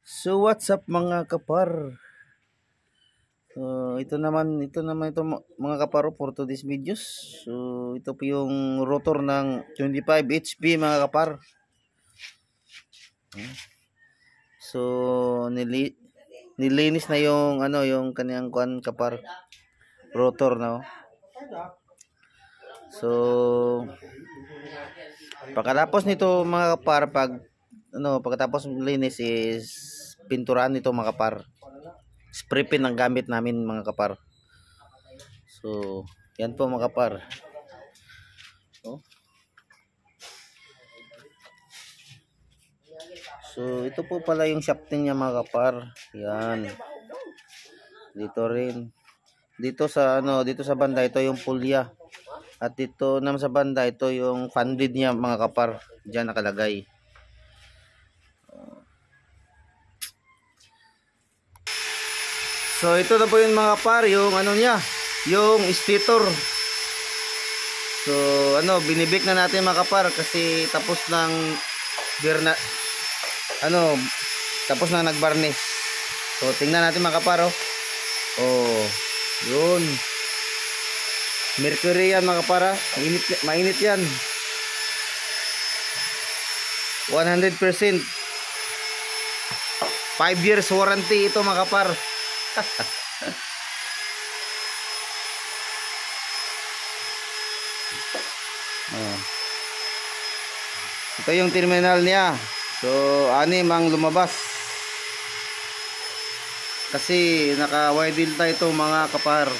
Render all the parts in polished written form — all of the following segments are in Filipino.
So what's up mga kapar? Ito naman mga kaparo for today's videos. So ito po yung rotor ng 25 HP mga kapar. So nilinis na yung yung kaniyang kapar rotor no. So pagkatapos nito mga kapar pagkatapos linis is pinturan nito mga kapar. Spray paint ang gamit namin mga kapar. So yan po mga kapar. So ito po pala yung shafting niya mga kapar. Yan. Dito rin. Dito sa banda ito yung pulya. At dito naman sa banda ito yung fan blade niya mga kapar. Diyan nakalagay. So ito na po yung mga kapar, yung niya, yung stator. So binibik na natin mga kapar kasi tapos ng tapos na nagbarnish. So tingnan natin mga kapar. Yun. Mercury yan mga kapar. Mainit yan. 100%. 5 years warranty ito mga kapar. Ito yung terminal niya. So 6 ang lumabas. Kasi naka wide delta ito mga kapar.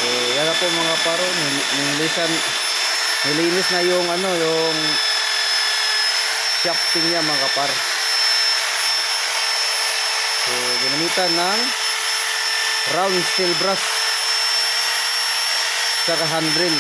So yan na po mga kaparo, nilinis na yung yung shafting niya mga kapar. So ginamitan ng round steel brass saka hand drill.